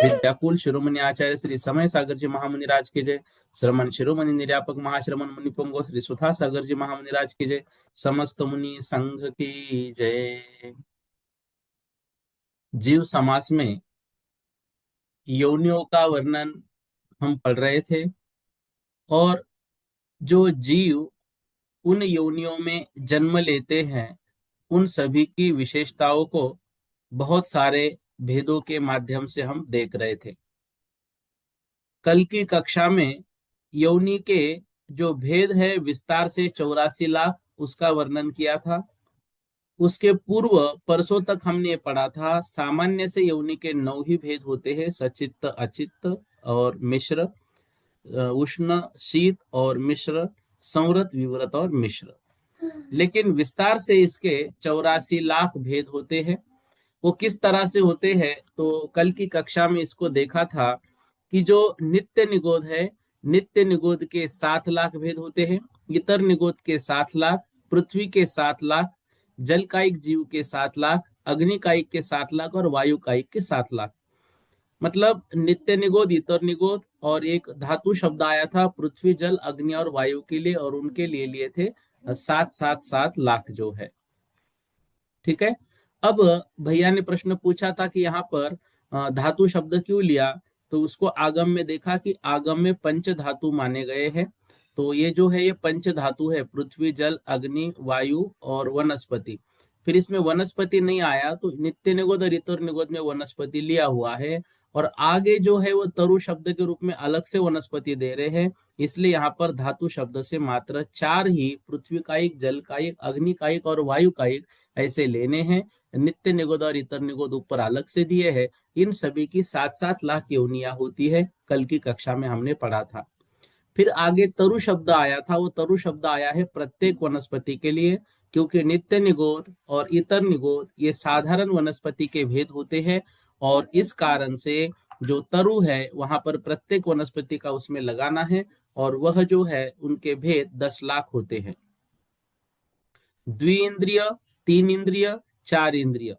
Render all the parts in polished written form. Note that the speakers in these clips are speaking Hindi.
विद्याकुल शिरोमणि आचार्य श्री समय सागर जी महामुनि राज की जय। श्रमण शिरोमणि निर्यापक महाश्रमण मुनि पुंगव श्री सुधा सागर जी महामुनि राज की जय। समस्त मुनि संघ की जय। जीव समास में योनियों का वर्णन हम पढ़ रहे थे, और जो जीव उन योनियों में जन्म लेते हैं उन सभी की विशेषताओं को बहुत सारे भेदों के माध्यम से हम देख रहे थे। कल की कक्षा में योनि के जो भेद है विस्तार से 84 लाख उसका वर्णन किया था। उसके पूर्व परसों तक हमने पढ़ा था सामान्य से योनि के 9 ही भेद होते हैं, सचित्त अचित्त और मिश्र, उष्ण शीत और मिश्र, संवृत विवृत और मिश्र। लेकिन विस्तार से इसके 84 लाख भेद होते हैं। वो किस तरह से होते हैं, तो कल की कक्षा में इसको देखा था कि जो नित्य निगोद है, नित्य निगोद के 7 लाख भेद होते हैं, इतर निगोद के 7 लाख, पृथ्वी के 7 लाख, जल कायिक जीव के 7 लाख, अग्नि कायिक के 7 लाख और वायु कायिक के 7 लाख। मतलब नित्य निगोद, इतर निगोद और एक धातु शब्द आया था पृथ्वी जल अग्नि और वायु के लिए, और उनके लिए लिए थे 7 7 7 लाख जो है। ठीक है। अब भैया ने प्रश्न पूछा था कि यहाँ पर धातु शब्द क्यों लिया, तो उसको आगम में देखा कि आगम में पंच धातु माने गए हैं। तो ये जो है ये पंच धातु है, पृथ्वी जल अग्नि वायु और वनस्पति। फिर इसमें वनस्पति नहीं आया तो नित्य निगोद और इतर निगोद में वनस्पति लिया हुआ है, और आगे जो है वो तरु शब्द के रूप में अलग से वनस्पति दे रहे हैं। इसलिए यहाँ पर धातु शब्द से मात्र 4 ही, पृथ्वी कायिक, जल कायिक, अग्नि कायिक और वायु कायिक ऐसे लेने हैं। नित्य निगोद और इतर निगोद ऊपर अलग से दिए हैं। इन सभी की 7 7 लाख योनियां होती है, कल की कक्षा में हमने पढ़ा था। फिर आगे तरु शब्द आया था, वो तरु शब्द आया है प्रत्येक वनस्पति के लिए, क्योंकि नित्य निगोद और इतर निगोद ये साधारण वनस्पति के भेद होते हैं, और इस कारण से जो तरु है वहां पर प्रत्येक वनस्पति का उसमें लगाना है, और वह जो है उनके भेद 10 लाख होते हैं। द्विइंद्रिय, 3 इंद्रिय, 4 इंद्रिय,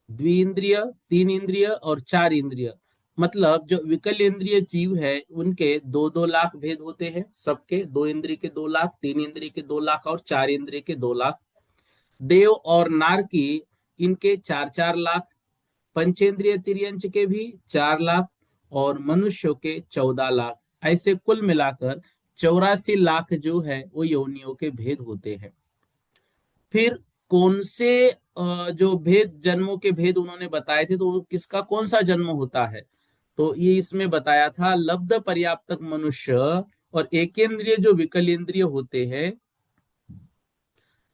द्विइंद्रिय, 3 इंद्रिय और 4 इंद्रिय, मतलब जो विकल इंद्रिय जीव है उनके 2 2 लाख भेद होते हैं। सबके 2 इंद्रिय के 2 लाख, 3 इंद्रिय के 2 लाख और 4 इंद्रिय के 2 लाख। देव और नार की इनके 4 4 लाख, पंचेंद्रिय तिर्यंच के भी 4 लाख और मनुष्यों के 14 लाख। ऐसे कुल मिलाकर 84 लाख जो है वो योनियों के भेद होते हैं। फिर कौन से जो भेद, जन्मों के भेद उन्होंने बताए थे, तो किसका कौन सा जन्म होता है, तो ये इसमें बताया था लब्ध पर्याप्तक मनुष्य और एकेंद्रिय जो विकल इंद्रिय होते हैं,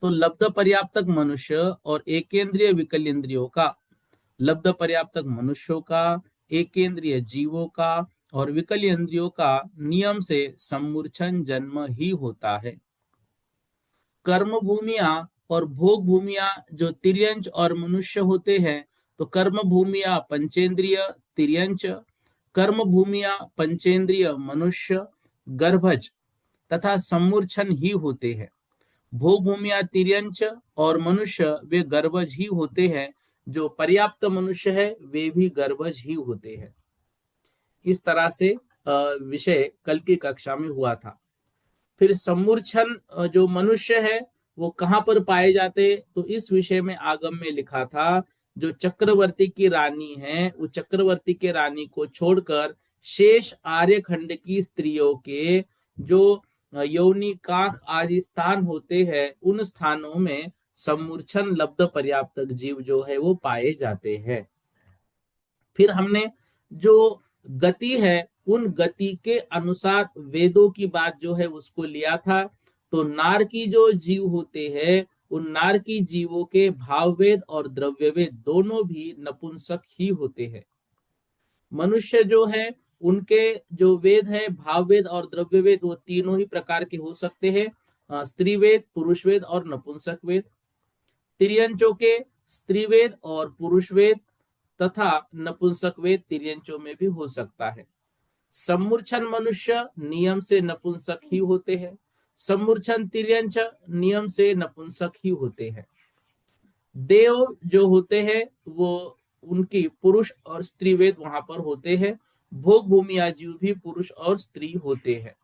तो लब्ध पर्याप्तक मनुष्य और एकेंद्रिय विकल इंद्रियों का, लब्ध पर्याप्तक मनुष्यों का, एकेंद्रिय जीवों का और विकल इंद्रियों का नियम से सम्मूर्छन जन्म ही होता है। कर्म भूमिया और भोग भूमिया जो तिर्यंच और मनुष्य होते हैं, तो कर्म भूमिया पंचेंद्रिय तिर्यंच, कर्म भूमिया पंचेंद्रिय मनुष्य गर्भज तथा सम्मूर्छन ही होते हैं। भोग भूमिया तिर्यंच और मनुष्य वे गर्भज ही होते हैं, जो पर्याप्त मनुष्य है वे भी गर्भज ही होते हैं। इस तरह से विषय कल की कक्षा में हुआ था। फिर सम्मूर्छन जो मनुष्य है वो कहाँ पर पाए जाते, तो इस विषय में आगम में लिखा था जो चक्रवर्ती की रानी है, वो चक्रवर्ती के रानी को छोड़कर शेष आर्यखंड की स्त्रियों के जो यौनी काख आदि स्थान होते हैं उन स्थानों में सम्मूर्छन लब्ध पर्याप्तक जीव जो है वो पाए जाते हैं। फिर हमने जो गति है उन गति के अनुसार वेदों की बात जो है उसको लिया था। तो नार की जो जीव होते हैं उन नारकी जीवों के भाववेद और द्रव्यवेद दोनों भी नपुंसक ही होते हैं। मनुष्य जो है, उनके जो वेद है, भाववेद और द्रव्यवेद, वो तीनों ही प्रकार के हो सकते हैं, स्त्री वेद, पुरुष वेद और नपुंसक वेद। तिर्यंचों के स्त्री वेद और पुरुष वेद तथा नपुंसक वेद तिर्यंचों में भी हो सकता है। सम्मूर्छन मनुष्य नियम से नपुंसक ही होते हैं, सम्मूर्छन तिर्यंच नियम से नपुंसक ही होते हैं। देव जो होते हैं वो, उनकी पुरुष और स्त्री वेद वहां पर होते हैं। भोग भूमि आजीव भी पुरुष और स्त्री होते हैं।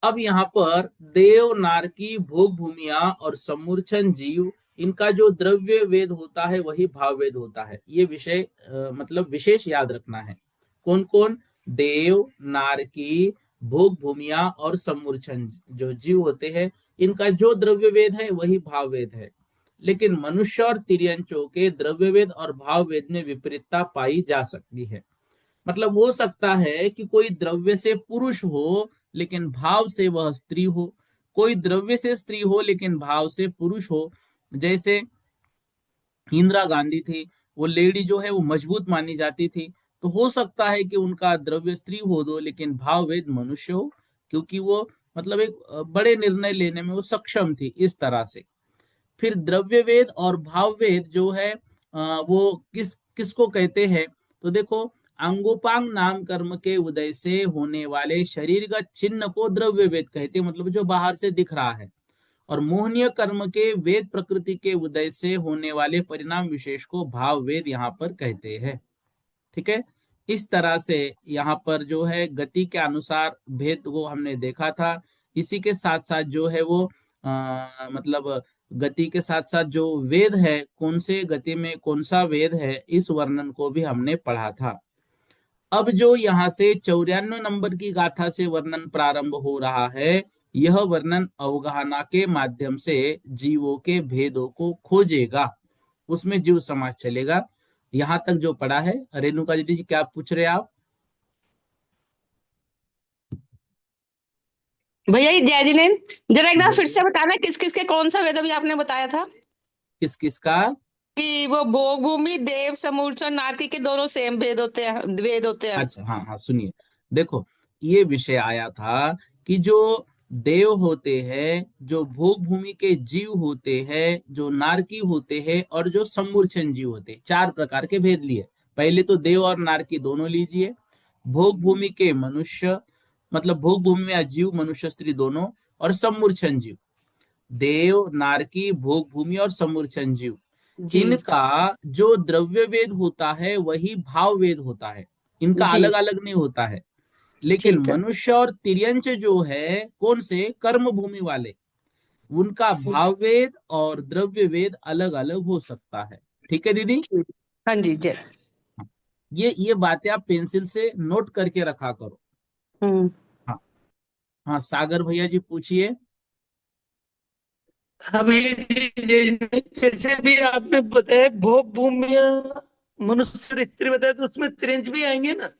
अब यहाँ पर देव, नारकी, भोग भूमिया और सम्मूर्छन जीव, इनका जो द्रव्य वेद होता है वही भाव वेद होता है। ये विषय मतलब विशेष याद रखना है। कौन कौन? देव, नारकी, भोग भूमिया और सम्मूर्छन जो जीव होते हैं, इनका जो द्रव्य वेद है वही भाव वेद है। लेकिन मनुष्य और तिर्यंचों के द्रव्य वेद और भाव वेद में विपरीतता पाई जा सकती है। मतलब हो सकता है कि कोई द्रव्य से पुरुष हो लेकिन भाव से वह स्त्री हो, कोई द्रव्य से स्त्री हो लेकिन भाव से पुरुष हो। जैसे इंदिरा गांधी थी, वो लेडी जो है वो मजबूत मानी जाती थी, तो हो सकता है कि उनका द्रव्य स्त्री हो दो लेकिन भाव वेद मनुष्य हो, क्योंकि वो मतलब एक बड़े निर्णय लेने में वो सक्षम थी इस तरह से। फिर द्रव्य वेद और भाव वेद जो है वो किसको कहते हैं? तो देखो, अंगोपांग नाम कर्म के उदय से होने वाले शरीरगत चिन्ह को द्रव्य वेद कहते हैं, मतलब जो बाहर से दिख रहा है। और मोहनीय कर्म के वेद प्रकृति के उदय से होने वाले परिणाम विशेष को भाव वेद यहाँ पर कहते हैं। ठीक है। इस तरह से यहाँ पर जो है गति के अनुसार भेद को हमने देखा था। इसी के साथ साथ जो है वो मतलब गति के साथ साथ जो वेद है, कौन से गति में कौन सा वेद है, इस वर्णन को भी हमने पढ़ा था। अब जो यहाँ से 94 नंबर की गाथा से वर्णन प्रारंभ हो रहा है, यह वर्णन अवगाहना के माध्यम से जीवों के भेदों को खोजेगा। उसमें जीव समाज चलेगा। यहां तक जो पढ़ा है, रेणुका दीदी जी क्या पूछ रहे हैं आप? भैया ये जय जिनेन, जरा एक बार फिर बोलिए। से बताना किस किस के कौन सा वेद अभी आपने बताया था? किस किस का? कि वो भोग भूमि, देव, समूर्च और नारकी के दोनों सेम वेद होते हैं, वेद होते हैं। अच्छा, हाँ हाँ, सुनिए। देखो, ये विषय आया था कि जो देव होते हैं, जो भोग भूमि के जीव होते हैं, जो नारकी होते हैं और जो सम्मूर्छन जीव होते हैं, चार प्रकार के भेद लिए। पहले तो देव और नारकी दोनों लीजिए। भोग भूमि के मनुष्य, मतलब भोग भूमि में जीव, मनुष्य स्त्री दोनों। और सम्मूर्छन जीव, देव, नारकी, भोग भूमि और सम्मूर्छन जीव, जी। इनका जो द्रव्य वेद होता है वही भाव वेद होता है। इनका जी। अलग अलग नहीं होता है। लेकिन ठीक है। मनुष्य और तिर्यंच जो है, कौन से? कर्म भूमि वाले, उनका भाव वेद और द्रव्य वेद अलग अलग हो सकता है। ठीक है दीदी? ठीक। हाँ जी, जय। हाँ। ये बातें आप पेंसिल से नोट करके रखा करो। हम्म। हाँ। हाँ, सागर भैया जी पूछिए। हमें फिर से भी आपने बताया भोग भूमि मनुष्य और स्त्री बताया, तो उसमें त्रिंच भी आएंगे ना,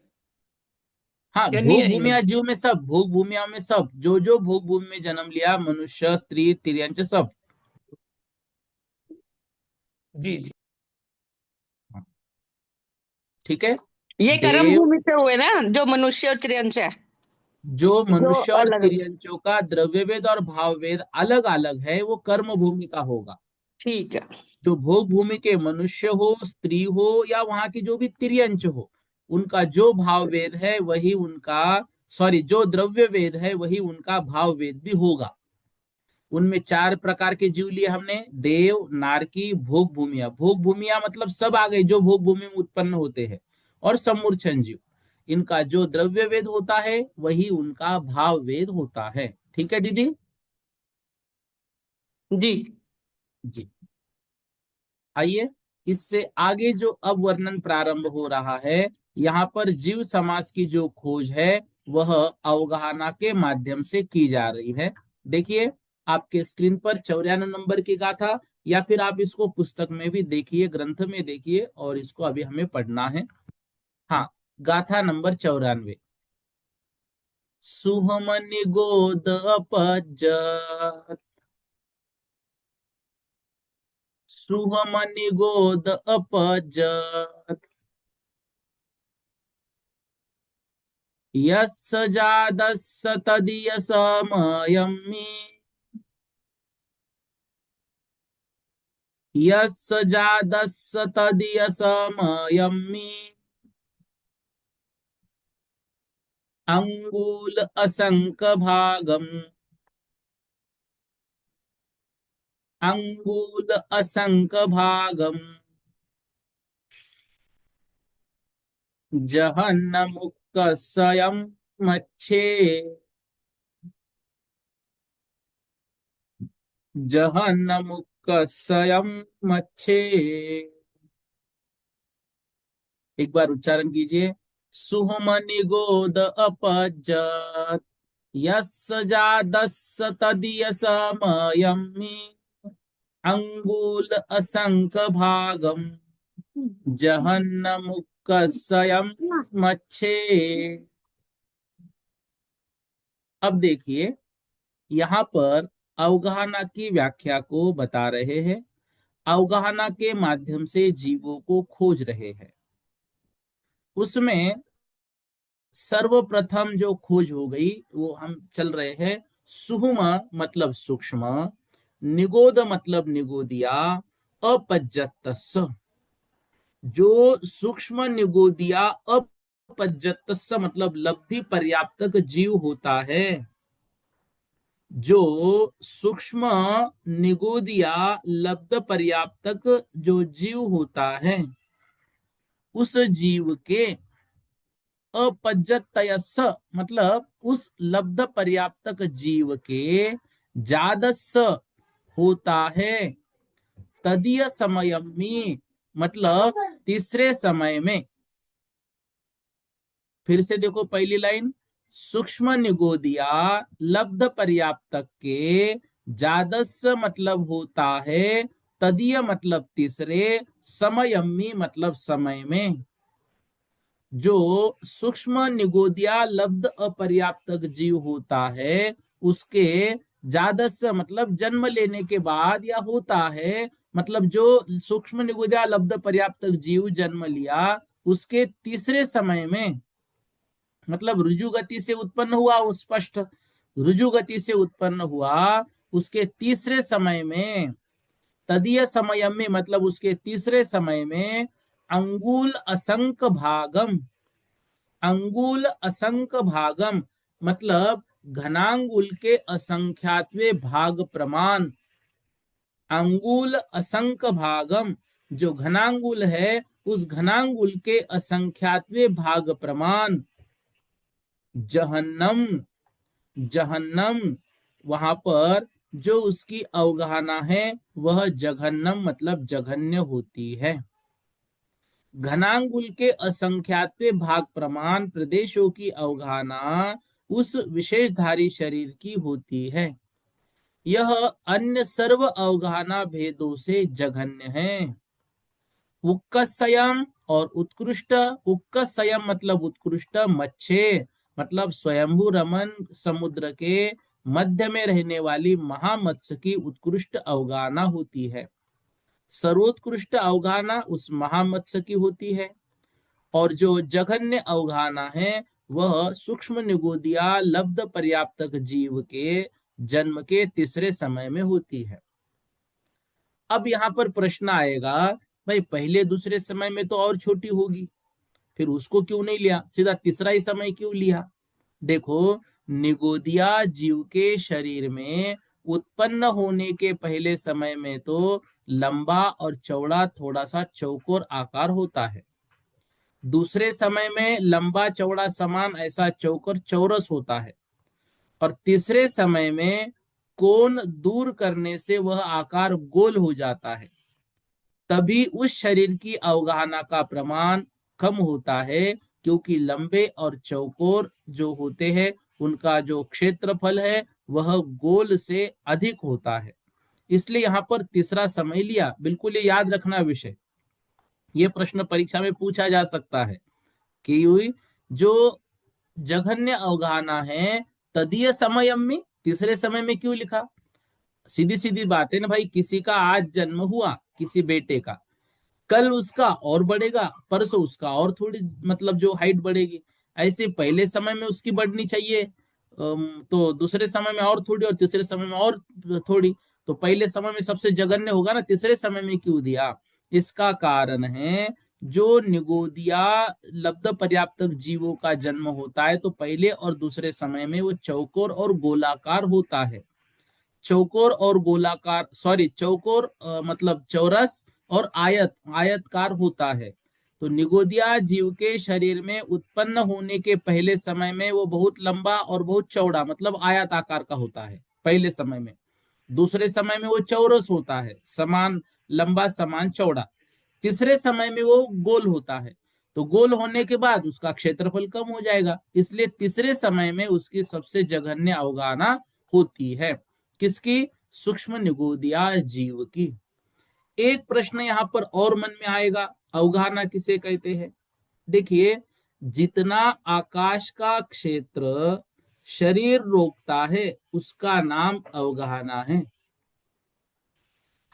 हाँ, क्या नहीं भोग आएंगे? भूमिया जीव में सब, भोग भूमिया में सब, जो जो भोग भूमि में जन्म लिया, मनुष्य, स्त्री, तिर्यंच, सब। जी जी। हाँ, ठीक है। ये कर्म देव, भूमि से हुए ना, जो मनुष्य और त्रियंश है, जो जो मनुष्य और अलग अलग। तिर्यंचों का द्रव्य वेद और भाव वेद अलग अलग है, वो कर्म भूमि का होगा। ठीक है। जो भोग भूमि के मनुष्य हो, स्त्री हो, या वहां की जो भी तिर्यंच हो, उनका जो भाव वेद है वही उनका, सॉरी, जो द्रव्य वेद है वही उनका भाव वेद भी होगा। उनमें चार प्रकार के जीव लिए हमने, देव, नारकी, भोग भूमिया। भोग भूमिया मतलब सब आ गए जो भोग भूमि में उत्पन्न होते हैं। और सम्मूर्छन जीव, इनका जो द्रव्य वेद होता है वही उनका भाव वेद होता है। ठीक है दीदी? जी। जी। आइए, इससे आगे जो अब वर्णन प्रारंभ हो रहा है, यहाँ पर जीव समास की जो खोज है वह अवगाहना के माध्यम से की जा रही है। देखिए, आपके स्क्रीन पर 94 नंबर की गाथा, या फिर आप इसको पुस्तक में भी देखिए, ग्रंथ में देखिए, और इसको अभी हमें पढ़ना है। हाँ, गाथा नंबर 94। सुहमनि गोद अपज, सुहम निगोद अपजत। यस्य जातस्य तदीयसमयम्। यस्य जातस्य तदीयसमयम्। अंगुल असंक भागम। अंगुल असंक भागम। जहन्नमुक्तस्यं मच्छे। जहन्नमुक्तस्यं मच्छे। एक बार उच्चारण कीजिए। सुहम निगोद अपजत। यस्य जातस्य तदीयसमयम्। अंगुल असंक भागम। जहन्नमुक्तस्यं मच्छे। अब देखिए, यहाँ पर अवगाहना की व्याख्या को बता रहे हैं। अवगाहना के माध्यम से जीवों को खोज रहे हैं। उसमें सर्वप्रथम जो खोज हो गई वो हम चल रहे हैं। सुहुम मतलब सूक्ष्म, निगोद मतलब निगोदिया, अपज्जतस जो सूक्ष्म निगोदिया अपज्जतस मतलब लब्धि पर्याप्तक जीव होता है। जो सूक्ष्म निगोदिया लब्ध पर्याप्तक जो जीव होता है, उस जीव के अपज्जतयस मतलब उस लब्ध पर्याप्तक जीव के जादस होता है। तदीय समयमी मतलब तीसरे समय में। फिर से देखो पहली लाइन। सूक्ष्म निगोदिया लब्ध पर्याप्तक के जादस्य मतलब होता है। तदीय मतलब तीसरे। समयमी मतलब समय में। जो सूक्ष्म निगोदिया लब्ध अपर्याप्तक जीव होता है, उसके जादस्य मतलब जन्म लेने के बाद या होता है, मतलब जो सूक्ष्म निगोदिया लब्ध पर्याप्तक जीव जन्म लिया उसके तीसरे समय में, मतलब रुजु गति से उत्पन्न हुआ, वो स्पष्ट रुजु गति से उत्पन्न हुआ उसके तीसरे समय में। तदीय समय में मतलब उसके तीसरे समय में। अंगुल असंक भागम। अंगुल असंक भागम मतलब घनांगुल के असंख्यातवे भाग प्रमाण। अंगुल असंक भागम जो घनांगुल है, उस घनांगुल के असंख्यातवे भाग प्रमाण। जहन्नम। जहन्नम वहां पर जो उसकी अवगाहना है वह जघन्नम मतलब जघन्य होती है। घनांगुल के असंख्यात्वे भाग प्रमाण प्रदेशों की अवगाहना उस विशेषधारी शरीर की होती है। यह अन्य सर्व अवगाहना भेदों से जघन्य है। उक्कसयम और उत्कृष्ट। उक्कसयम मतलब उत्कृष्ट। मच्छे मतलब स्वयंभू रमन समुद्र के मध्य में रहने वाली महामत्स्य की उत्कृष्ट अवगाहना होती है। सर्वोत्कृष्ट अवगाहना उस महामत्स्य की होती है। और जो जघन्य अवगाहना है वह सूक्ष्म निगोदिया लब्ध पर्याप्तक जीव के जन्म के तीसरे समय में होती है। अब यहाँ पर प्रश्न आएगा, भाई पहले दूसरे समय में तो और छोटी होगी, फिर उसको क्यों नहीं लिया, सीधा तीसरा ही समय क्यों लिया? देखो, निगोदिया जीव के शरीर में उत्पन्न होने के पहले समय में तो लंबा और चौड़ा थोड़ा सा चौकोर आकार होता है। दूसरे समय में लंबा चौड़ा समान ऐसा चौकोर चौरस होता है। और तीसरे समय में कोण दूर करने से वह आकार गोल हो जाता है। तभी उस शरीर की अवगाहना का प्रमाण कम होता है, क्योंकि लंबे और चौकोर जो होते हैं उनका जो क्षेत्रफल है वह गोल से अधिक होता है। इसलिए यहाँ पर तीसरा समय लिया। बिल्कुल ये याद रखना विषय। ये प्रश्न परीक्षा में पूछा जा सकता है कि जो जघन्य अवगाहना है तदीय समय में तीसरे समय में क्यों लिखा? सीधी सीधी बात है ना भाई, किसी का आज जन्म हुआ किसी बेटे का, कल उसका और बढ़ेगा, परसों उसका और थोड़ी मतलब जो हाइट बढ़ेगी। ऐसे पहले समय में उसकी बढ़नी चाहिए, तो दूसरे समय में और थोड़ी, और तीसरे समय में और थोड़ी। तो पहले समय में सबसे जघन्य होगा ना, तीसरे समय में क्यों दिया? इसका कारण है, जो निगोदिया लब्ध पर्याप्त जीवों का जन्म होता है तो पहले और दूसरे समय में वो चौकोर और गोलाकार होता है। चौकोर और गोलाकार, सॉरी, चौकोर मतलब चौरस, और आयतकार होता है। तो निगोदिया जीव के शरीर में उत्पन्न होने के पहले समय में वो बहुत लंबा और बहुत चौड़ा मतलब आयताकार का होता है पहले समय में। दूसरे समय में वो चौरस होता है, समान लंबा समान चौड़ा। तीसरे समय में वो गोल होता है। तो गोल होने के बाद उसका क्षेत्रफल कम हो जाएगा, इसलिए तीसरे समय में उसकी सबसे जघन्य अवगाहना होती है। किसकी? सूक्ष्म निगोदिया जीव की। एक प्रश्न यहां पर और मन में आएगा, अवगाहना किसे कहते हैं? देखिए, जितना आकाश का क्षेत्र शरीर रोकता है उसका नाम अवगाहना है।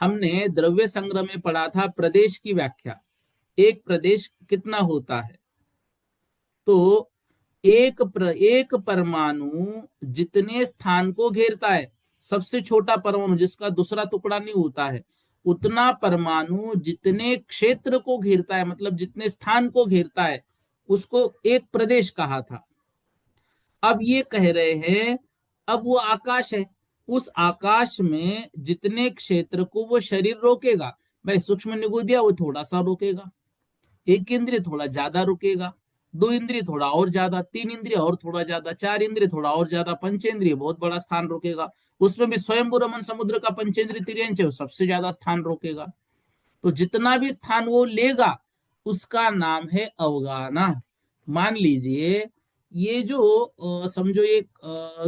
हमने द्रव्य संग्रह में पढ़ा था प्रदेश की व्याख्या। एक प्रदेश कितना होता है? तो एक परमाणु जितने स्थान को घेरता है, सबसे छोटा परमाणु जिसका दूसरा टुकड़ा नहीं होता है, उतना परमाणु जितने क्षेत्र को घेरता है मतलब जितने स्थान को घेरता है, उसको एक प्रदेश कहा था। अब ये कह रहे हैं, अब वो आकाश है, उस आकाश में जितने क्षेत्र को वो शरीर रोकेगा, भाई सूक्ष्म निगोदिया वो थोड़ा सा रोकेगा, एक इंद्रिय थोड़ा ज्यादा रुकेगा, दो इंद्रिय थोड़ा और ज्यादा, तीन इंद्रिय और थोड़ा ज्यादा, चार इंद्रिय थोड़ा और ज्यादा, पंचेंद्रिय बहुत बड़ा स्थान रोकेगा। उसमें भी स्वयंभू रमन समुद्र का पंचेंद्रिय तिर्यंच है, वो सबसे ज्यादा स्थान रोकेगा। तो जितना भी स्थान वो लेगा उसका नाम है अवगाहना। मान लीजिए, ये जो समझो एक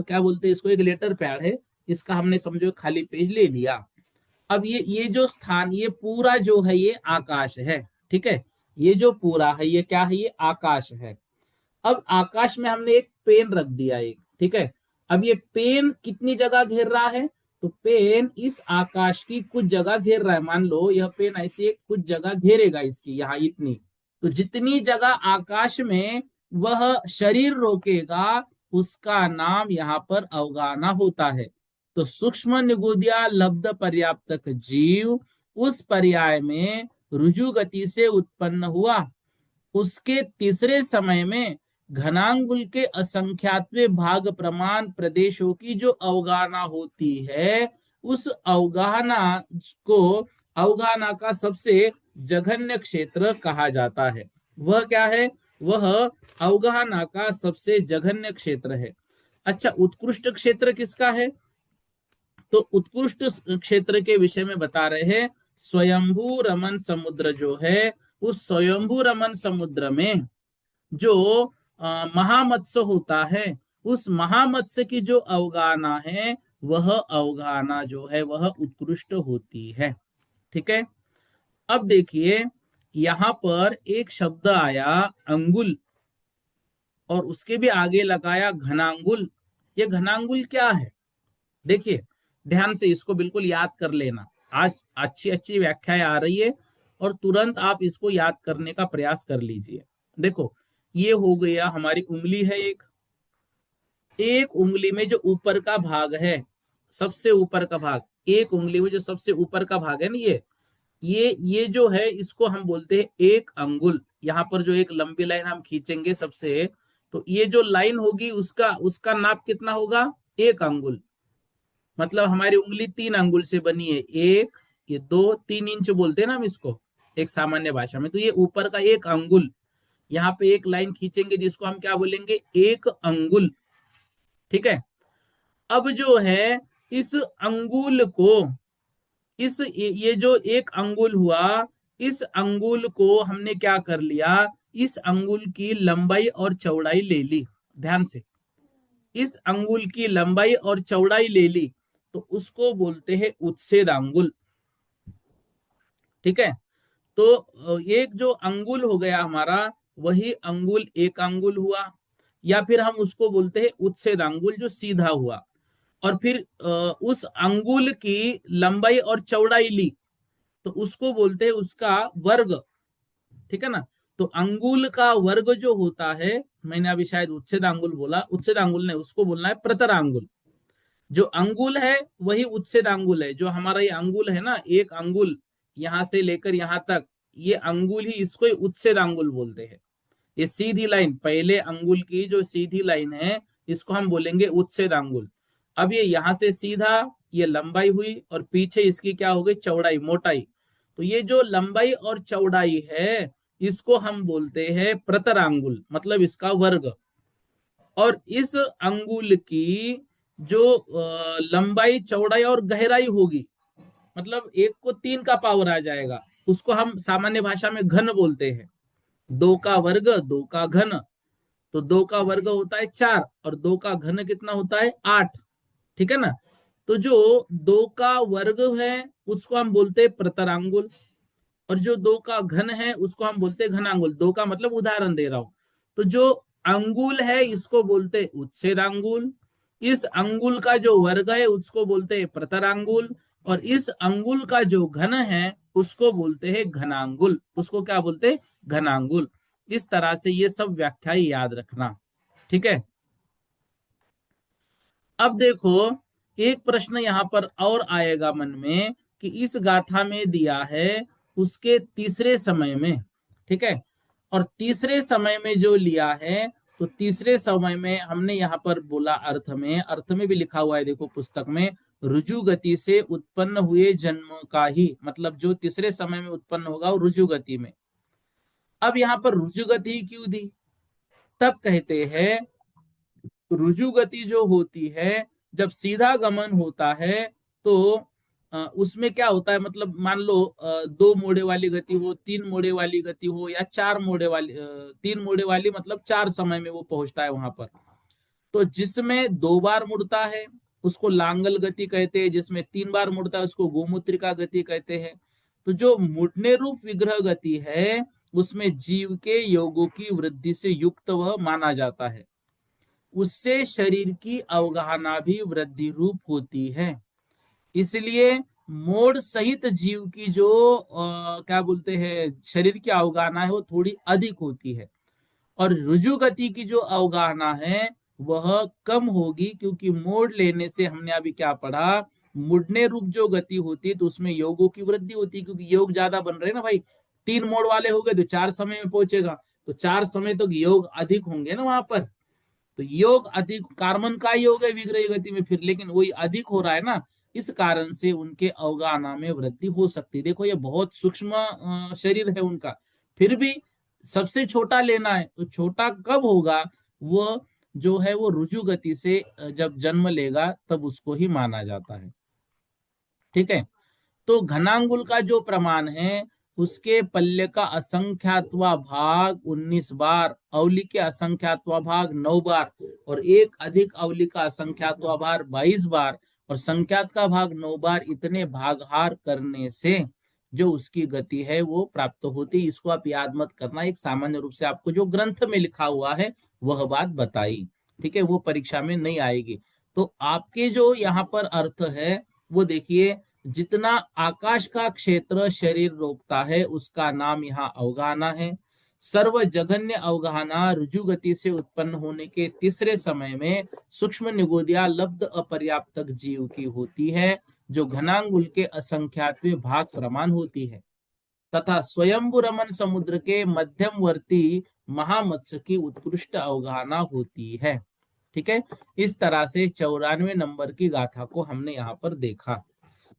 क्या बोलते हैं इसको, एक लेटर पैड है, इसका हमने समझो एक खाली पेज ले लिया। अब ये जो स्थान, ये पूरा जो है ये आकाश है, ठीक है। ये जो पूरा है ये क्या है? ये आकाश है। अब आकाश में हमने एक पेन रख दिया एक, ठीक है। अब ये पेन कितनी जगह घेर रहा है? तो पेन इस आकाश की कुछ जगह घेर रहा है। मान लो यह पेन ऐसी एक कुछ जगह घेरेगा इसकी, यहाँ इतनी। तो जितनी जगह आकाश में वह शरीर रोकेगा उसका नाम यहाँ पर अवगाहना होता है। तो सूक्ष्म निगुदिया लब्ध पर्याप्तक जीव उस पर्याय में रुजु गति से उत्पन्न हुआ। उसके तीसरे समय में घनांगुल के असंख्यात्वे भाग प्रमाण प्रदेशों की जो अवगाहना होती है, उस अवगाहना को अवगाहना का सबसे जघन्य क्षेत्र कहा जाता है। वह क्या है? वह अवगाहना का सबसे जघन्य क्षेत्र है। अच्छा, उत्कृष्ट क्षेत्र किसका है? तो उत्कृष्ट क्षेत्र के विषय में बता रहे हैं, स्वयंभू रमन समुद्र जो है, उस स्वयंभू रमन समुद्र में जो महामत्स्य होता है, उस महामत्स्य की जो अवगाहना है, वह अवगाहना जो है वह उत्कृष्ट होती है। ठीक है। अब देखिए, यहां पर एक शब्द आया अंगुल, और उसके भी आगे लगाया घनांगुल। ये घनांगुल क्या है? देखिए, ध्यान से इसको बिल्कुल याद कर लेना। आज अच्छी अच्छी व्याख्याएं आ रही है और तुरंत आप इसको याद करने का प्रयास कर लीजिए। देखो, ये हो गया हमारी उंगली है एक। एक उंगली में जो ऊपर का भाग है, सबसे ऊपर का भाग, एक उंगली में जो सबसे ऊपर का भाग है ना, ये जो है इसको हम बोलते हैं एक अंगुल। यहाँ पर जो एक लंबी लाइन हम खींचेंगे सबसे, तो ये जो लाइन होगी उसका उसका नाप कितना होगा? एक अंगुल। मतलब हमारी उंगली 3 अंगुल से बनी है। एक, ये 2, 3 इंच बोलते हैं ना हम इसको एक सामान्य भाषा में। तो ये ऊपर का एक अंगुल, यहाँ पे एक लाइन खींचेंगे जिसको हम क्या बोलेंगे? एक अंगुल। ठीक है। अब जो है इस अंगुल को, इस ये जो एक अंगुल हुआ, इस अंगुल को हमने क्या कर लिया? इस अंगुल की लंबाई और चौड़ाई ले ली। ध्यान से, इस अंगुल की लंबाई और चौड़ाई ले ली, तो उसको बोलते हैं उच्छेद अंगुल। ठीक है। तो एक जो अंगुल हो गया हमारा, वही अंगुल एक अंगुल हुआ, या फिर हम उसको बोलते हैं उच्छेद अंगुल जो सीधा हुआ। और फिर उस अंगुल की लंबाई और चौड़ाई ली, तो उसको बोलते हैं उसका वर्ग। ठीक है ना। तो अंगुल का वर्ग जो होता है, मैंने अभी शायद उच्छेदांगुल बोला, उच्छेदांगुल ने उसको बोलना है प्रतरांगुल। जो अंगुल है वही उच्छेदांगुल है। जो हमारा ये अंगुल है ना, एक अंगुल यहां से लेकर यहां तक, ये अंगुल ही, इसको ही उच्छेदांगुल बोलते हैं। ये सीधी लाइन, पहले अंगुल की जो सीधी लाइन है, इसको हम बोलेंगे उच्छेदांगुल। अब ये यहां से सीधा, ये लंबाई हुई, और पीछे इसकी क्या हो गई, चौड़ाई, मोटाई। तो ये जो लंबाई और चौड़ाई है, इसको हम बोलते हैं प्रतरांगुल, मतलब इसका वर्ग। और इस अंगुल की जो लंबाई, चौड़ाई और गहराई होगी, मतलब एक को 3 का पावर आ जाएगा, उसको हम सामान्य भाषा में घन बोलते हैं। 2 का वर्ग, 2 का घन। तो 2 का वर्ग होता है 4, और 2 का घन कितना होता है, 8। ठीक है ना। तो जो 2 का वर्ग है उसको हम बोलते हैं प्रतरांगुल, और जो 2 का घन है उसको हम बोलते हैं घनांगुल। 2 का मतलब उदाहरण दे रहा हूं। तो जो अंगुल है इसको बोलते हैं उच्छेदांगुल, इस अंगुल का जो वर्ग है उसको बोलते हैं प्रतरांगुल, और इस अंगुल का जो घन है उसको बोलते हैं घनांगुल। उसको क्या बोलते हैं, घनांगुल। इस तरह से ये सब व्याख्याएं याद रखना। ठीक है। अब देखो, एक प्रश्न यहां पर और आएगा मन में, कि इस गाथा में दिया है उसके तीसरे समय में। ठीक है। और तीसरे समय में जो लिया है, तो तीसरे समय में हमने यहां पर बोला, अर्थ में भी लिखा हुआ है, देखो पुस्तक में, रुजु गति से उत्पन्न हुए जन्म का ही, मतलब जो तीसरे समय में उत्पन्न होगा वो रुजु गति में। अब यहां पर रुजु गति क्यों दी, तब कहते हैं रुजु गति जो होती है, जब सीधा गमन होता है, तो उसमें क्या होता है, मतलब मान लो 2 मोड़े वाली गति हो, 3 मोड़े वाली गति हो, या 4 मोड़े वाली, 3 मोड़े वाली, मतलब 4 समय में वो पहुंचता है वहां पर। तो जिसमें 2 बार मुड़ता है उसको लांगल गति कहते हैं, जिसमें 3 बार मुड़ता है उसको गोमूत्रिका गति कहते हैं। तो जो मुड़ने रूप विग्रह गति है, उसमें जीव के योगों की वृद्धि से युक्त वह माना जाता है। उससे शरीर की अवगाहना भी वृद्धि रूप होती है। इसलिए मोड़ सहित जीव की जो क्या बोलते हैं, शरीर की अवगाहना है, वो थोड़ी अधिक होती है। और रुजु गति की जो अवगाहना है वह कम होगी, क्योंकि मोड़ लेने से, हमने अभी क्या पढ़ा, मुड़ने रूप जो गति होती है तो उसमें योगों की वृद्धि होती है, क्योंकि योग ज्यादा बन रहे हैं ना भाई। 3 मोड़ वाले हो गए तो 4 समय में पहुंचेगा, तो 4 समय तो योग अधिक होंगे ना वहां पर। तो योग अधिक, कार्बन का योग है विग्रही गति में फिर, लेकिन वही अधिक हो रहा है ना, इस कारण से उनके अवगाहना में वृद्धि हो सकती है। देखो ये बहुत सूक्ष्म शरीर है उनका, फिर भी सबसे छोटा लेना है तो छोटा कब होगा, वो जो है वो रुजु गति से जब जन्म लेगा तब उसको ही माना जाता है। ठीक है। तो घनांगुल का जो प्रमाण है, उसके पल्ले का असंख्यात्वा भाग 19 बार, अवली के असंख्यात्वा भाग 9 बार, और एक अधिक अवली का असंख्यात्वा भाग 22 बार, और संख्यात का भाग 9 बार, इतने भागहार करने से जो उसकी गति है वो प्राप्त होती। इसको आप याद मत करना, एक सामान्य रूप से आपको जो ग्रंथ में लिखा हुआ है वह बात बताई। ठीक है, वो परीक्षा में नहीं आएगी। तो आपके जो यहाँ पर अर्थ है वो देखिए, जितना आकाश का क्षेत्र शरीर रोकता है उसका नाम यहाँ अवगाहना है। सर्व जघन्य अवगाहना रुजु गति से उत्पन्न होने के तीसरे समय में सूक्ष्म निगोदिया लब्ध अपर्याप्तक जीव की होती है, जो घनांगुल के असंख्यात्व भाग प्रमाण होती है, तथा स्वयंभू रमन समुद्र के मध्यमवर्ती महामत्स्य की उत्कृष्ट अवगाहना होती है। ठीक है। इस तरह से 94 नंबर की गाथा को हमने यहाँ पर देखा।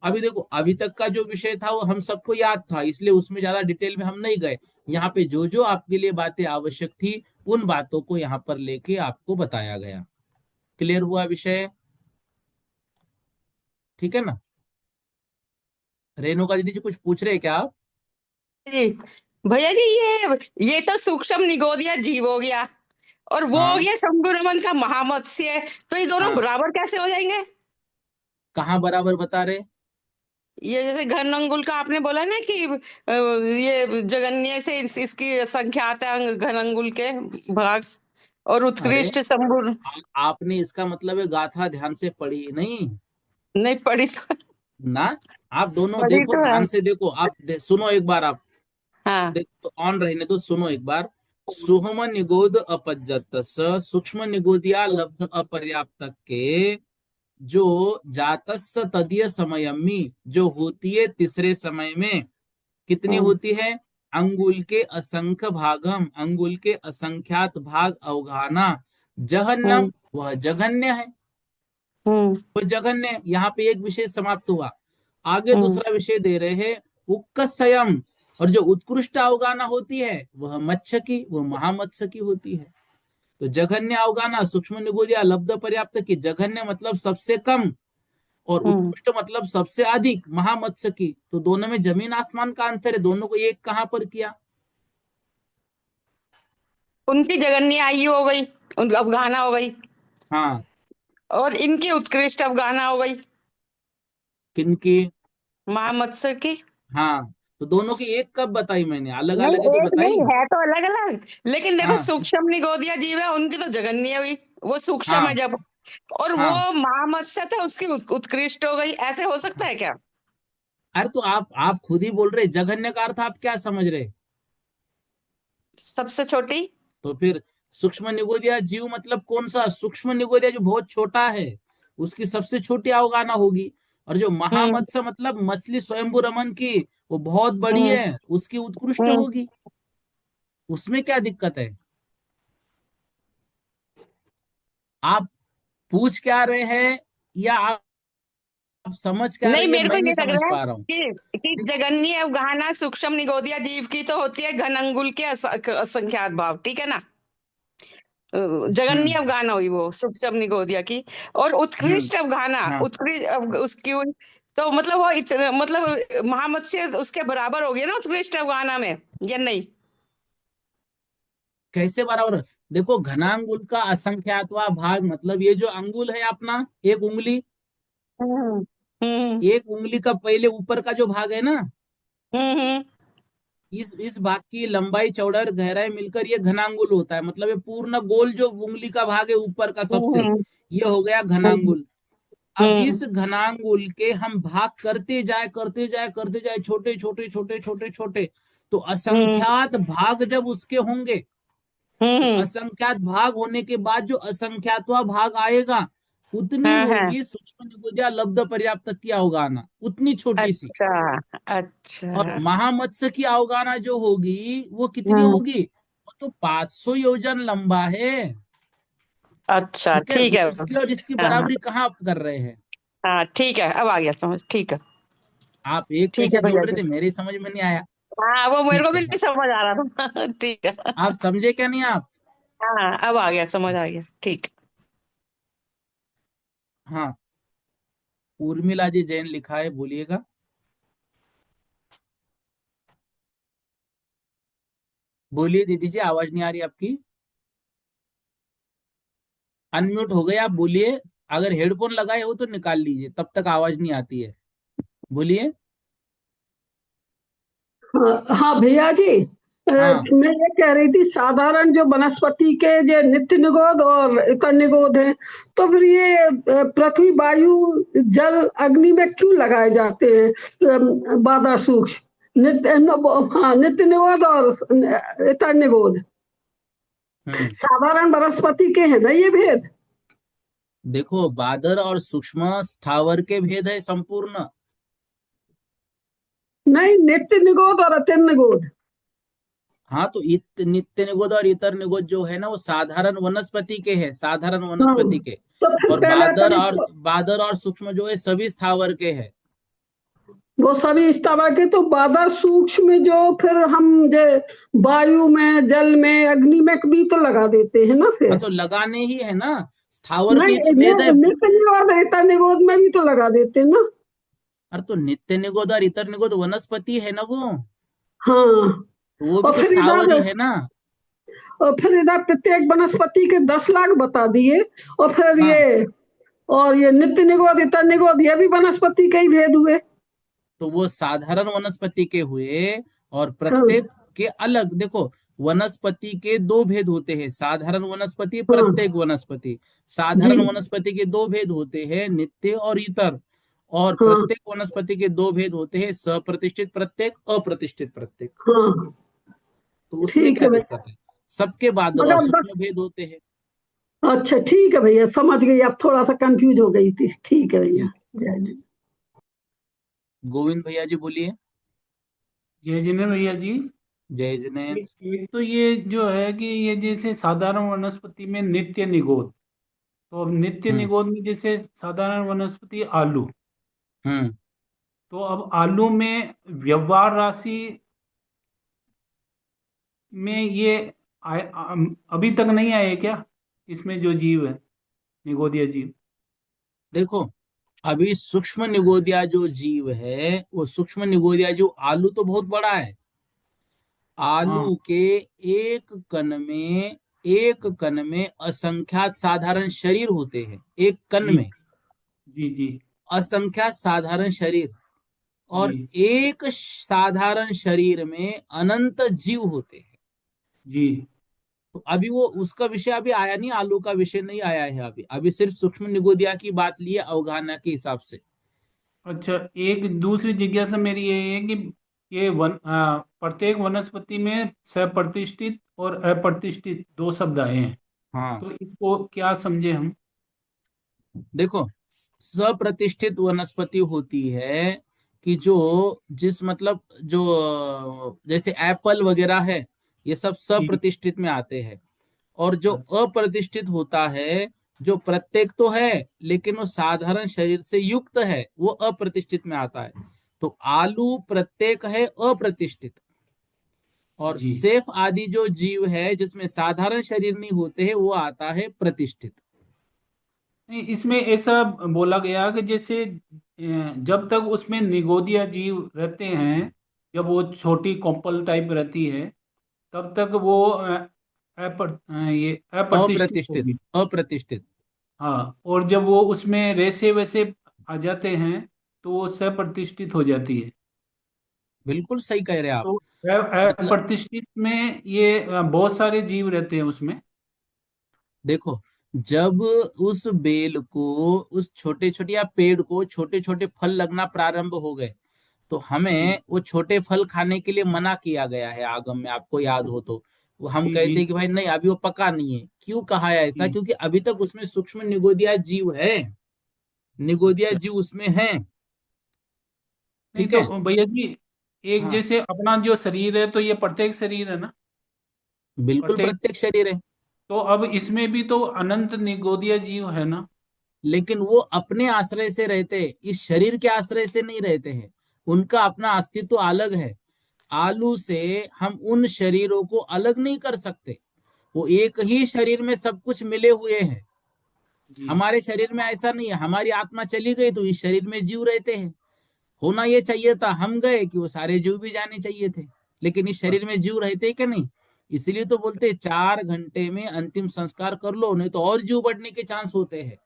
अभी देखो, अभी तक का जो विषय था वो हम सबको याद था, इसलिए उसमें ज्यादा डिटेल में हम नहीं गए। यहाँ पे जो जो आपके लिए बातें आवश्यक थी उन बातों को यहाँ पर लेके आपको बताया गया। क्लियर हुआ विषय? ठीक है ना। रेणुका दीदी जी कुछ पूछ रहे हैं क्या आप? जी भैया जी, ये तो सूक्ष्म निगोदिया जीव हो गया, और वो हो हाँ गया शंभुरमन का महामत्स्य। तो ये दोनों हाँ। बराबर कैसे हो जाएंगे? कहाँ बराबर बता रहे? ये जैसे घन अंगुल का आपने बोला ना कि ये जगन्य से इसकी संख्यात है घन अंगुल के भाग, और अरे, उत्कृष्ट शंभुर। आपने इसका मतलब है गाथा ध्यान से पढ़ी नहीं नहीं पढ़ी तो। ना? आप दोनों वही देखो, तो है। ध्यान से देखो, सुनो एक बार आप। हाँ। देखो तो ऑन रहने दो, सुनो एक बार। सुहम निगोद अपज्जत सूक्ष्म निगोदिया लब्ध अपर्याप्त के, जो जातस्स तदीय समयमी, जो होती है तीसरे समय में, कितनी हम्म। होती है? अंगुल के असंख्य भागम, अंगुल के असंख्यात भाग अवगाना, हम्म। जहन्नम, वह जघन्य है। हम्म। वो जघन्य है। यहाँ पे एक विषय समाप्त हुआ। आगे हम्म। दूसरा विषय दे रहे हैं, उक्कसयम। और जो उत्कृष्ट अवगाना होती है वह मत्स्य की, वह महामत्स्य की होती है। तो जघन्य अवगाना सूक्ष्म निगोदिया लब्ध पर्याप्त की, जघन्य मतलब सबसे कम, और हम्म। उत्कृष्ट मतलब सबसे अधिक, महामत्स्य की। तो दोनों में जमीन आसमान का अंतर है, दोनों को एक कहां पर किया? उनकी जगन्य आयु हो गई, उनकी अफगाना हो गई, हाँ। और इनकी उत्कृष्ट अफगाना हो गई, किनकी? महामत्स्य की। हाँ। तो दोनों की एक कब बताई मैंने? अलग अलग ही नहीं, तो एक नहीं बताई। है तो अलग अलग, लेकिन देखो हाँ। सूक्ष्म निगोदिया जीव है, उनकी तो जगन्य हुई, वो सूक्ष्म है हाँ। जब। और वो हाँ। महामत्स्य था, उसकी उत्कृष्ट हो गई, ऐसे हो सकता है क्या? अरे तो आप खुद ही बोल रहे, जघन्य का अर्थ आप क्या समझ रहे? सबसे छोटी। तो फिर सूक्ष्म निगोदिया जीव मतलब कौन सा? सूक्ष्म निगोदिया जो बहुत छोटा है, उसकी सबसे छोटी अवगाना होगी। और जो हम्म। महामत्स्य मतलब मछली स्वयंभू रमन की, वो बहुत बड़ी हम्म। है, उसकी उत्कृष्ट हम्म। होगी। उसमें क्या दिक्कत है? आप पूछ क्या रहे हैं, या आप समझ क्या नहीं, रही है, मेरे को मैं ये नहीं लग समझ रहा है पा रहा हूँ। कि जगन्य गहना सूक्ष्म निगोदिया जीव की तो होती है घन अंगुल के असंख्यात भाव, ठीक है ना? जगन्य हम्म। अफगाना हुई वो सूक्ष्म निगोदिया की। और हम्म। उत्कृष्ट अफगाना, हाँ। उत्कृष्ट उसकी हुई। तो मतलब वो मतलब महामत्स्य उसके बराबर हो गया ना उत्कृष्ट अफगाना में, या नहीं? कैसे बराबर? देखो, घनांगुल का असंख्यातवा भाग मतलब ये जो अंगुल है अपना, एक उंगली, हम्म। हम्म। एक उंगली का पहले ऊपर का जो भाग है ना, हम्म। इस भाग की लंबाई चौड़ाई गहराई मिलकर ये घनांगुल होता है। मतलब ये पूर्ण गोल जो उंगली का भाग है ऊपर का सबसे, हम्म। ये हो गया हम्म। घनांगुल। अब हम्म। इस घनांगुल के हम भाग करते जाए करते जाए करते जाए, छोटे छोटे छोटे छोटे छोटे, तो हम्म। असंख्यात भाग जब उसके होंगे, तो हम्म। असंख्यात भाग होने के बाद जो असंख्यातवा भाग आएगा, उतनी हाँ हाँ। होगी सूक्ष्म निगोदिया लब्ध पर्याप्त की अवगाना, उतनी छोटी सी। अच्छा। और अच्छा। महामत्स्य की अवगाना जो होगी वो कितनी हम्म। होगी? वो तो 500 योजन लंबा है। अच्छा, ठीक है, ठीक है। उसकी और इसकी हाँ हाँ। बराबरी कहाँ आप कर रहे हैं? हाँ, ठीक है, अब आ गया समझ, ठीक है। आप एक ठीक है कैसे जोड़ भैया रहे जी। थे, मेरी समझ में नहीं आया। हाँ, वो मेरे को ठीक भी है। नहीं समझ आ रहा था। ठीक है। आप समझे क्या नहीं आप? हाँ, अब आ गया, समझ आ गया, ठीक। हाँ। उर्मिला जी जैन लिखा है, बोलिएगा। बोलिए दीदी जी, आवाज नहीं आ रही आपकी। अनम्यूट हो गए आप, बोलिए। अगर हेडफोन लगाए हो तो निकाल लीजिए, तब तक आवाज नहीं आती है। बोलिए। हाँ हाँ भैया जी, हाँ। मैं ये कह रही थी, साधारण जो वनस्पति के जो नित्य निगोद और इतर निगोद हैं, तो फिर ये पृथ्वी वायु जल अग्नि में क्यों लगाए जाते हैं बाधा सूक्ष्म नित्य हाँ नित्य निगोद और इतर निगोद? हम्म। साधारण वनस्पति के हैं ना ये भेद? देखो, बादर और सूक्ष्म स्थावर के भेद है संपूर्ण। नहीं, नित्य निगोद और अतिर निगोद। हाँ, तो नित्य निगोद और इतर निगोद जो है ना, वो साधारण वनस्पति के है, साधारण हाँ, वनस्पति के। तो फिर और पहले बादर और सूक्ष्म जो है सभी स्थावर के है। वो सभी इस तरह के, तो बाधा सूक्ष्म में जो फिर हम जो वायु में जल में अग्नि में भी तो लगा देते हैं ना हाँ, फिर। तो लगाने ही है ना, स्थावर के ही नहीं, तो भेद है। नित्य निगोद रेता निगोद में भी तो लगा देते हैं ना। अरे तो नित्य निगोद और इतर निगोद वनस्पति है ना वो, हाँ, तो वो भी और तो फिर स्थावर इधर ही है ना। प्रत्येक वनस्पति के 10 लाख बता दिए। और फिर हाँ, ये नित्य निगोद इतर निगोद ये भी वनस्पति के ही भेद हुए। तो वो साधारण वनस्पति के हुए, और हाँ प्रत्येक के अलग। देखो, वनस्पति के दो भेद होते हैं, साधारण वनस्पति, हाँ प्रत्येक वनस्पति। जी। साधारण वनस्पति के दो भेद होते हैं, नित्य और इतर। और हाँ प्रत्येक वनस्पति के दो भेद होते हैं, सप्रतिष्ठित प्रत्येक, अप्रतिष्ठित प्रत्येक। हाँ। तो उसमें ठीक क्या है भैया। दिक्कत है? सबके बाद और मगर सूक्ष्म भेद होते हैं। अच्छा ठीक है भैया, समझ गई, अब थोड़ा सा कंफ्यूज हो गई थी। ठीक है भैया। ठीक जय जी। है, गोविंद भैया जी बोलिए। जय जिनेन्द्र भैया जी। जय जिनेन्द्र। एक तो ये जो है कि ये जैसे साधारण वनस्पति में नित्य निगोद, तो अब नित्य हम्म। निगोद में जैसे साधारण वनस्पति आलू, हम्म। तो अब आलू में व्यवहार राशि में ये अभी तक नहीं आए क्या, इसमें जो जीव है, निगोदिया जीव? देखो, अभी सूक्ष्म निगोदिया जो जीव है, वो सूक्ष्म निगोदिया जो आलू तो बहुत बड़ा है। हाँ। आलू के एक कण में एक कण में असंख्यात साधारण शरीर होते हैं, एक कण जी में जी जी असंख्यात साधारण शरीर। और जी एक साधारण शरीर में अनंत जीव होते हैं। जी। तो अभी वो उसका विषय अभी आया नहीं, आलू का विषय नहीं आया है अभी। अभी सिर्फ सूक्ष्म निगोदिया की बात ली है अवगाहना के हिसाब से। अच्छा, एक दूसरी जिज्ञासा मेरी ये है कि ये प्रत्येक वनस्पति में सप्रतिष्ठित और अप्रतिष्ठित दो शब्द आए हैं, हाँ, तो इसको क्या समझे हम? देखो, सप्रतिष्ठित वनस्पति होती है कि जो जिस मतलब जो जैसे एप्पल वगैरह है, ये सब जी। सप्रतिष्ठित में आते हैं। और जो अच्छा। अप्रतिष्ठित होता है, जो प्रत्येक तो है लेकिन वो साधारण शरीर से युक्त है, वो अप्रतिष्ठित में आता है। तो आलू प्रत्येक है अप्रतिष्ठित। और जी। सेफ आदि जो जीव है जिसमें साधारण शरीर नहीं होते हैं, वो आता है प्रतिष्ठित। नहीं, इसमें ऐसा बोला गया कि जैसे जब तक उसमें निगोदिया जीव रहते हैं, जब वो छोटी कॉम्पल टाइप रहती है, तब तक वो ये अप्रतिष्ठित अप्रतिष्ठित। होगी। अप्रतिष्ठित। हाँ, और जब वो उसमें रेसे वैसे आ जाते हैं, तो वो सप्रतिष्ठित हो जाती है। बिल्कुल सही कह रहे हैं आप। तो मतलब अप्रतिष्ठित में ये बहुत सारे जीव रहते हैं उसमें। देखो, जब उस बेल को, उस छोटे छोटे या पेड़ को छोटे छोटे फल लगना प्रारंभ हो गए, तो जी हमें वो छोटे फल खाने के लिए मना किया गया है आगम में, आपको याद हो तो। वो हम जी जी कहते हैं कि भाई नहीं, अभी वो पका नहीं है। क्यों कहा है ऐसा? जी। क्योंकि अभी तक उसमें सूक्ष्म निगोदिया जीव है, निगोदिया अच्छा। जीव उसमें है। नहीं ठीक तो है। भैया जी, एक हाँ, जैसे अपना जो शरीर है, तो ये प्रत्येक शरीर है ना? बिल्कुल प्रत्येक। प्रत्येक शरीर है। तो अब इसमें भी तो अनंत निगोदिया जीव है ना? लेकिन वो अपने आश्रय से रहते हैं, इस शरीर के आश्रय से नहीं रहते हैं। उनका अपना अस्तित्व अलग है। आलू से हम उन शरीरों को अलग नहीं कर सकते। वो एक ही शरीर में सब कुछ मिले हुए हैं। जी। हमारे शरीर में ऐसा नहीं है, हमारी आत्मा चली गई तो इस शरीर में जीव रहते हैं। होना ये चाहिए था, हम गए कि वो सारे जीव भी जाने चाहिए थे। लेकिन इस शरीर में जीव रहते हैं क्या? नहीं। इसलिए तो बोलते हैं 4 घंटे में अंतिम संस्कार कर लो, नहीं तो और जीव बढ़ने के चांस होते हैं।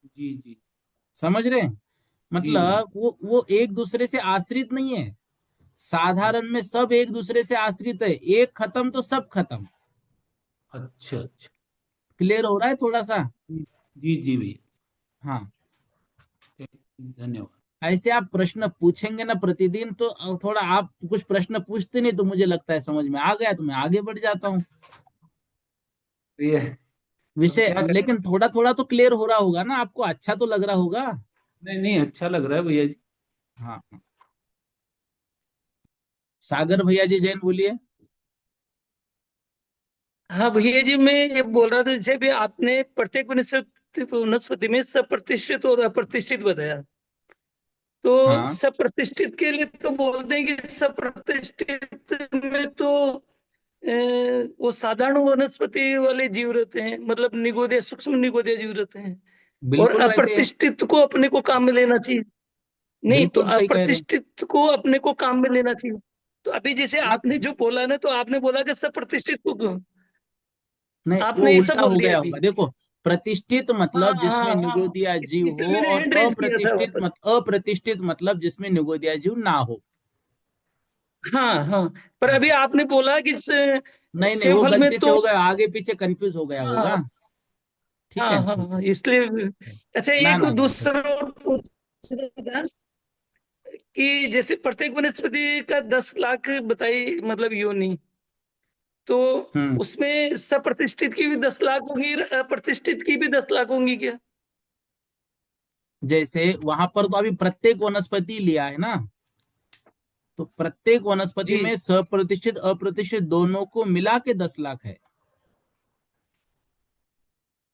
जी जी समझ रहे हैं? जी भैया। मतलब वो एक दूसरे से आश्रित नहीं है। साधारण में सब एक दूसरे से आश्रित है, एक खत्म तो सब खत्म। अच्छा अच्छा। क्लियर हो रहा है थोड़ा सा? जी जी भैया। हाँ। धन्यवाद। ऐसे आप प्रश्न पूछेंगे ना प्रतिदिन, तो थोड़ा आप कुछ प्रश्न पूछते नहीं तो मुझे लगता है समझ में आ गया, तो मैं आगे बढ़ जाता हूँ ये अब विषय। क्या करें? लेकिन थोड़ा थोड़ा तो क्लियर हो रहा होगा ना आपको, अच्छा तो लग रहा होगा। नहीं नहीं, अच्छा लग रहा है भैया जी। हाँ। सागर भैया जी, जैन बोलिए। हाँ भैया जी, मैं ये बोल रहा था, जैसे भी आपने प्रत्येक वनस्पति वनस्पति में सप्रतिष्ठित और अप्रतिष्ठित बताया, तो हाँ, सप्रतिष्ठित के लिए तो बोलते हैं कि सप्रतिष्ठित में तो वो साधारण वनस्पति वाले जीव रहते हैं, मतलब निगोदे सूक्ष्म निगोदे जीव रहते हैं। और बिल्कुल रहते हैं। अप्रतिष्ठित को अपने को काम में लेना चाहिए। नहीं तो बिल्कुल सही कह रहे हैं। अप्रतिष्ठित को अपने को काम में लेना चाहिए। तो अभी जैसे हाँ, आपने जो बोला ना, तो आपने बोला कि सप्रतिष्ठित को नहीं, वो आपने ऐसा उल्टा बोल हो दिया गया अभी। होगा। देखो, प्रतिष्ठित हाँ मतलब जिसमें हाँ हाँ। निगोदिया जीव इसलिए हो, मैंने और हैंड रेज किया था वापस। अप्रतिष्ठित मतलब जिसमें निगोदिया जीव ना हो। हाँ हाँ। पर हाँ। अभी आपने बोला कि नहीं नहीं, वो सेवफल में गलती से तो। हो गया, आगे पीछे कंफ्यूज हो गया होगा। हाँ ठीक हाँ है, हाँ ठीक हाँ, है। इसलिए। अच्छा, ना एक ना ना, ठीक। दूसरा और पूछ। था कि जैसे प्रत्येक वनस्पति का 10 लाख बताई मतलब योनि, तो हम्म। उसमें सप्रतिष्ठित की भी 10 लाख होगी, अप्रतिष्ठित की भी 10 लाख होंगी क्या? जैसे वहां पर तो अभी प्रत्येक वनस्पति लिया है ना, तो प्रत्येक वनस्पति जी में सप्रतिष्ठित अप्रतिष्ठित दोनों को मिला के 10 लाख है।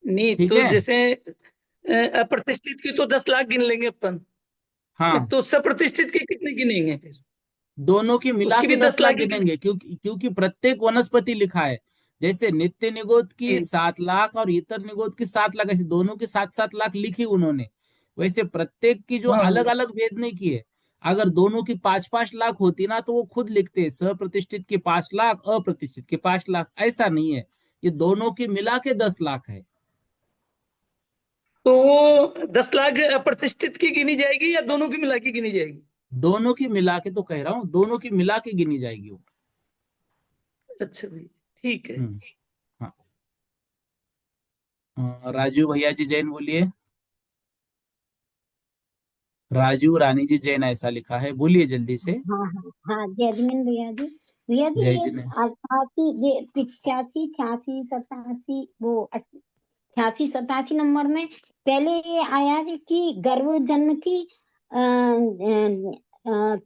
नहीं, ठीक तो है। जैसे अप्रतिष्ठित की तो 10 लाख गिन लेंगे अपन, हाँ, तो सप्रतिष्ठित की कितने गिनेंगे फिर? दोनों की मिला उसकी के भी दस दस लाख लाख ही गिनेंगे, क्योंकि प्रत्येक वनस्पति लिखा है। जैसे नित्य निगोद की गिन। 7 लाख और इतर निगोद की 7 लाख, ऐसे दोनों की 7-7 लाख लिखी उन्होंने। वैसे प्रत्येक की जो हाँ अलग हाँ। अलग भेद नहीं किए। अगर दोनों की 5-5 लाख होती ना, तो वो खुद लिखते सप्रतिष्ठित की 5 लाख, अप्रतिष्ठित की 5 लाख। ऐसा नहीं है, ये दोनों की मिला के 10 लाख है। तो वो 10 लाख अप्रतिष्ठित की गिनी जाएगी या दोनों की मिला के गिनी जाएगी? दोनों की मिला के तो कह रहा हूँ, दोनों की मिला के गिनी जाएगी वो। अच्छा भाई, ठीक है। हम्म। हाँ। राजू भैया जी जैन बोलिए। राजू रानी जी जैन ऐसा लिखा है, बोलिए जल्दी से। हाँ हाँ हाँ, जैस्मिन भैया जी जय ये जी ने। 88, ये 85, 86, 87, वो 86, 87 नंबर में पहले ये आया है कि गर्भ जन्म की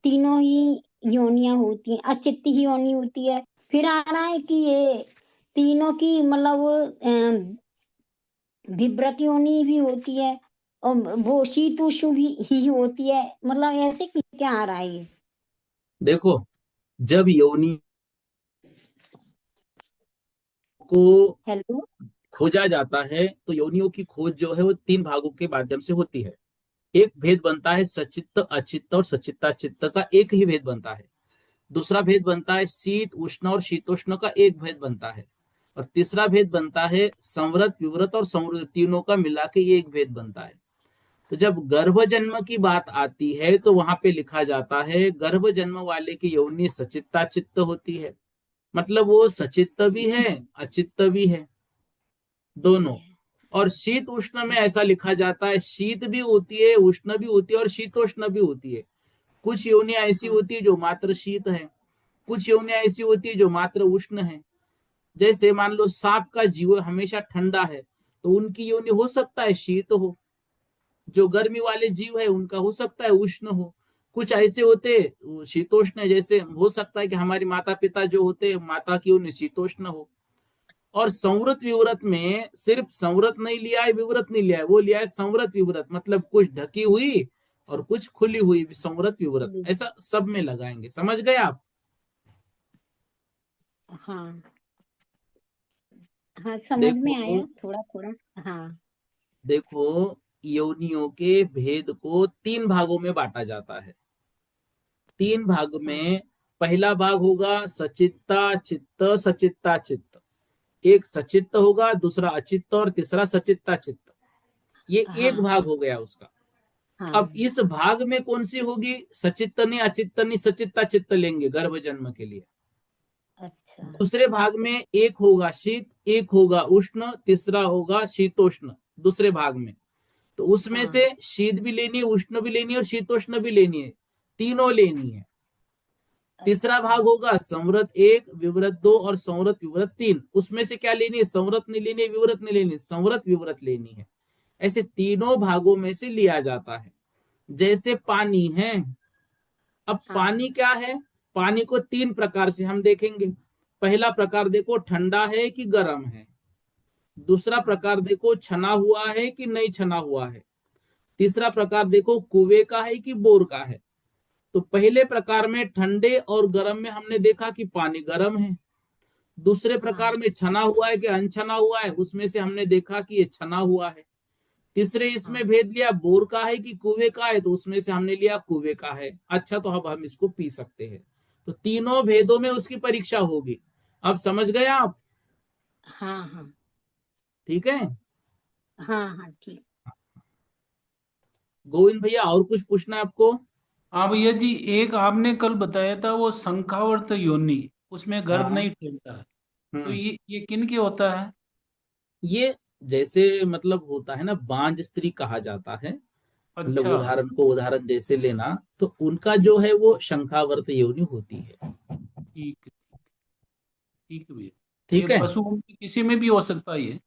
तीनों ही योनियां होती हैं, अचित्त ही योनि होती है। फिर आ रहा है कि ये तीनों की मतलब विव्रत योनि भी होती है, और वो शीतोष्ण भी ही होती है। मतलब ऐसे क्या आ रहा है ये? देखो, जब योनि को हेलो। खोजा जाता है, तो योनियों की खोज जो है वो 3 भागों के माध्यम से होती है। एक भेद बनता है सचित्त अचित्त और सचित्ताचित्त का, एक ही भेद बनता है। दूसरा भेद बनता है शीत उष्ण और शीतोष्ण का, एक भेद बनता है। और तीसरा भेद बनता है संवृत विवृत और संवृत, तीनों का मिला के एक भेद बनता है। तो जब गर्भ जन्म की बात आती है, तो वहां पे लिखा जाता है गर्भ जन्म वाले की योनि सचित्ताचित्त होती है। मतलब वो सचित्त भी है, अचित्त भी है, दोनों। और शीत उष्ण में ऐसा लिखा जाता है, शीत भी होती है, उष्ण भी होती है और शीतोष्ण भी होती है। कुछ योनियां ऐसी हाँ होती है जो मात्र शीत है, कुछ योनियां ऐसी होती है जो मात्र उष्ण है। जैसे मान लो सांप का जीव हमेशा ठंडा है, तो उनकी योनि हो सकता है शीत हो। जो गर्मी वाले जीव है उनका हो सकता है उष्ण हो। कुछ ऐसे होते शीतोष्ण है, जैसे हो सकता है कि हमारी माता पिता जो होते माता की योनि शीतोष्ण हो। और संवृत विवृत में सिर्फ संवृत नहीं लिया है, विवृत नहीं लिया है, वो लिया है संवृत विवृत, मतलब कुछ ढकी हुई और कुछ खुली हुई, संवृत विवृत, ऐसा सब में लगाएंगे। समझ गए आप? हाँ हाँ, समझ में देखो, आया थोड़ा थोड़ा। हाँ देखो, योनियों के भेद को 3 भागों में बांटा जाता है। 3 भाग हाँ में पहला भाग होगा सचित्ता चित्त सचित्ता चित्त। एक सचित्त होगा, दूसरा अचित्त और तीसरा सचित्ता चित्त। ये एक हाँ भाग हो गया उसका। अब हाँ। इस भाग में कौन सी होगी? सचित्तनी अचित्तनी सचित्ता चित्त लेंगे गर्भ जन्म के लिए। अच्छा। दूसरे भाग में एक होगा शीत, एक होगा उष्ण, तीसरा होगा शीतोष्ण दूसरे भाग में। तो उसमें हाँ से शीत भी लेनी है, उष्ण भी लेनी है और शीतोष्ण भी लेनी है, तीनों लेनी है। तीसरा अच्छा। भाग होगा संवृत एक, विवृत दो और संवृत विवृत तीन। उसमें से क्या लेनी है? संवृत नहीं लेनी है, विवृत नहीं लेनी है, संवृत विवृत लेनी है। ऐसे तीनों भागों में से लिया जाता है। जैसे पानी है। अब हाँ पानी क्या है? पानी को 3 प्रकार से हम देखेंगे। पहला प्रकार देखो ठंडा है कि गर्म है। दूसरा हाँ प्रकार देखो छना हुआ है कि नहीं छना हुआ है। तीसरा प्रकार देखो कुएं का है कि बोर का है। तो पहले प्रकार में ठंडे और गर्म में हमने देखा कि पानी गर्म है। दूसरे हाँ प्रकार में छना हुआ है कि अनछना हुआ है, उसमें से हमने देखा कि ये छना हुआ है। तीसरे इसमें हाँ। भेद लिया बोर का है कि कुएं का है, तो उसमें से हमने लिया कुएं का है। अच्छा, तो अब हम इसको पी सकते हैं। तो तीनों भेदों में उसकी परीक्षा होगी। अब समझ गए आप? हाँ हाँ ठीक है। हाँ हाँ, ठीक। गोविंद भैया, और कुछ पूछना है आपको? हाँ भैया जी, एक आपने कल बताया था वो शंखावर्त योनि, उसमें गर्भ हाँ। नहीं फैलता है, तो हम्म। ये किन के होता ये जैसे मतलब होता है ना, बांझ स्त्री कहा जाता है। मतलब अच्छा। उदाहरण को उदाहरण जैसे लेना, तो उनका जो है वो शंखावर्त योनि होती है। ठीक है, ठीक है भैया। ये ठीक है। पशुओं में किसी में भी हो सकता है ये?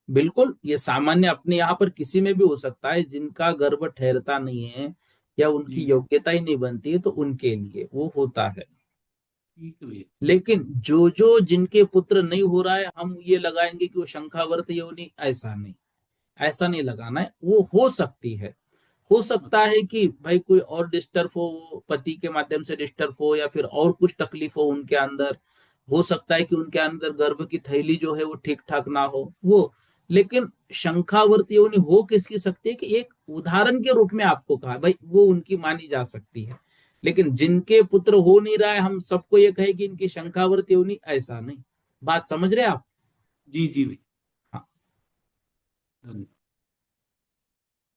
बिल्कुल, ये सामान्य अपने यहाँ पर किसी में भी हो सकता है, जिनका गर्भ ठहरता नहीं है या उनकी जी, योग्यता ही नहीं बनती है, तो उनके लिए वो होता है। ठीक है भैया। लेकिन जो जो जिनके पुत्र नहीं हो रहा है, हम ये लगाएंगे कि वो शंखावर्त योनि, ऐसा नहीं, ऐसा नहीं लगाना है। वो हो सकती है, हो सकता है कि भाई कोई और डिस्टर्ब हो, पति के माध्यम से डिस्टर्ब हो, या फिर और कुछ तकलीफ हो उनके अंदर। हो सकता है कि उनके अंदर गर्भ की थैली जो है वो ठीक ठाक ना हो वो। लेकिन शंखावर्त योनि हो किसकी सकती है, कि एक उदाहरण के रूप में आपको कहा भाई, वो उनकी मानी जा सकती है। लेकिन जिनके पुत्र हो नहीं रहा है, हम सबको ये कहे कि इनकी शंखावर्त योनि, ऐसा नहीं। बात समझ रहे आप? जी जी भैया, हाँ। धन्यवाद।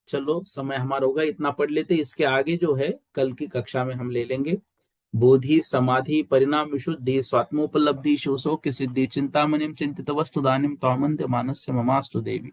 चलो, समय हमारा होगा, इतना पढ़ लेते, इसके आगे जो है कल की कक्षा में हम ले लेंगे। बोधि समाधि परिणाम विशुद्धि स्वात्मोपलब्धि शिवशोक सिद्धि चिंतामणिम चिंतित वस्तु दानिम तामंत्य मानस्य ममास्तु देवी।